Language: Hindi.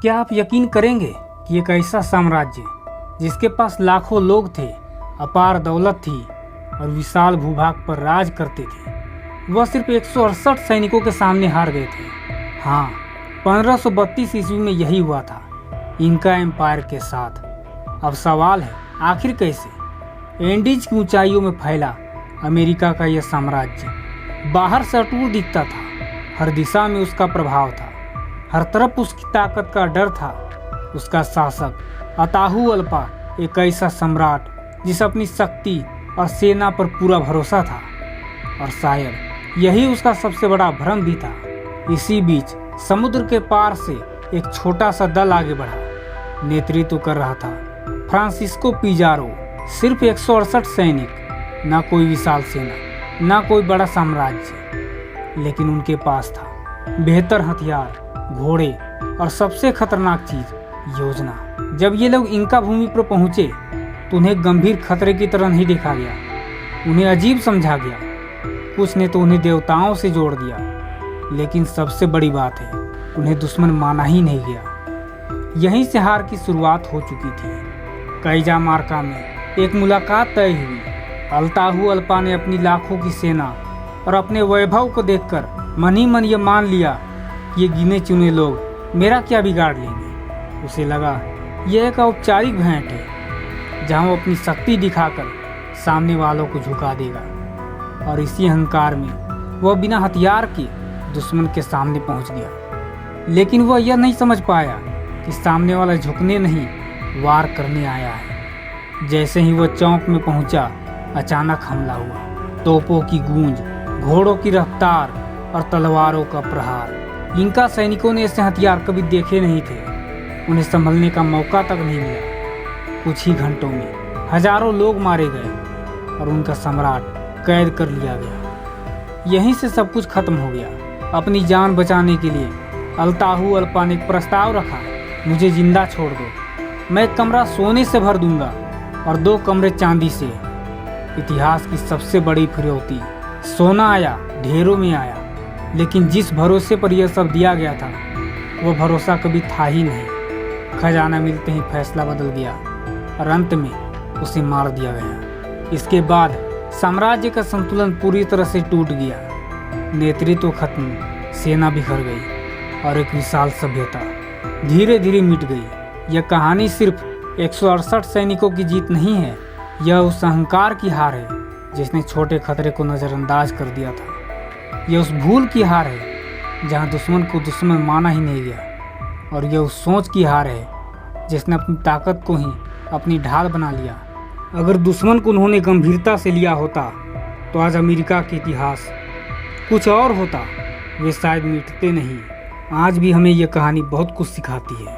क्या आप यकीन करेंगे कि एक ऐसा साम्राज्य जिसके पास लाखों लोग थे, अपार दौलत थी और विशाल भूभाग पर राज करते थे, वह सिर्फ 168 सैनिकों के सामने हार गए थे। हाँ, 1532 ईस्वी में यही हुआ था इनका एम्पायर के साथ। अब सवाल है, आखिर कैसे? एंडीज की ऊंचाइयों में फैला अमेरिका का यह साम्राज्य बाहर से अटूट दिखता था, हर दिशा में उसका प्रभाव था, हर तरफ उसकी ताकत का डर था। उसका शासक अताहुअल्पा एक ऐसा सम्राट जिसे अपनी शक्ति और सेना पर पूरा भरोसा था, और शायद यही उसका सबसे बड़ा भ्रम भी था। इसी बीच समुद्र के पार से एक छोटा सा दल आगे बढ़ा। नेतृत्व कर रहा था फ्रांसिस्को पिजारो। सिर्फ 168 सैनिक, ना कोई विशाल सेना, ना कोई बड़ा साम्राज्य, लेकिन उनके पास था बेहतर हथियार, घोड़े और सबसे खतरनाक चीज, योजना। जब ये लोग इंका भूमि पर पहुंचे तो उन्हें गंभीर खतरे की तरह नहीं देखा गया, उन्हें अजीब समझा गया। कुछ ने तो उन्हें देवताओं से जोड़ दिया, लेकिन सबसे बड़ी बात है, उन्हें दुश्मन माना ही नहीं गया। यहीं से हार की शुरुआत हो चुकी थी। कैजामार्का में एक मुलाकात तय हुई। अताहुअल्पा ने अपनी लाखों की सेना और अपने वैभव को देखकर मन ही मन ये मान लिया कि ये गिने चुने लोग मेरा क्या बिगाड़ लेंगे। उसे लगा यह एक औपचारिक भेंट है जहां वो अपनी शक्ति दिखाकर सामने वालों को झुका देगा, और इसी अहंकार में वह बिना हथियार के दुश्मन के सामने पहुंच गया। लेकिन वह यह नहीं समझ पाया कि सामने वाला झुकने नहीं, वार करने आया है। जैसे ही वह चौक में पहुंचा, अचानक हमला हुआ। तोपों की गूंज, घोड़ों की रफ्तार और तलवारों का प्रहार। इंका सैनिकों ने ऐसे हथियार कभी देखे नहीं थे। उन्हें संभलने का मौका तक नहीं मिला। कुछ ही घंटों में हजारों लोग मारे गए और उनका सम्राट कैद कर लिया गया। यहीं से सब कुछ खत्म हो गया। अपनी जान बचाने के लिए अताहुअल्पा ने एक प्रस्ताव रखा, मुझे जिंदा छोड़ दो, मैं एक कमरा सोने से भर दूंगा और 2 कमरे चांदी से। इतिहास की सबसे बड़ी फिरौती। सोना आया, ढेरों में आया, लेकिन जिस भरोसे पर यह सब दिया गया था वह भरोसा कभी था ही नहीं। खजाना मिलते ही फैसला बदल गया और अंत में उसे मार दिया गया। इसके बाद साम्राज्य का संतुलन पूरी तरह से टूट गया। नेतृत्व खत्म, सेना बिखर गई और एक विशाल सभ्यता धीरे धीरे मिट गई। यह कहानी सिर्फ 168 सैनिकों की जीत नहीं है, यह उस अहंकार की हार है जिसने छोटे खतरे को नज़रअंदाज कर दिया था। यह उस भूल की हार है जहां दुश्मन को दुश्मन माना ही नहीं गया, और यह उस सोच की हार है जिसने अपनी ताकत को ही अपनी ढाल बना लिया। अगर दुश्मन को उन्होंने गंभीरता से लिया होता तो आज अमेरिका के इतिहास कुछ और होता। वे शायद मिटते नहीं। आज भी हमें यह कहानी बहुत कुछ सिखाती है।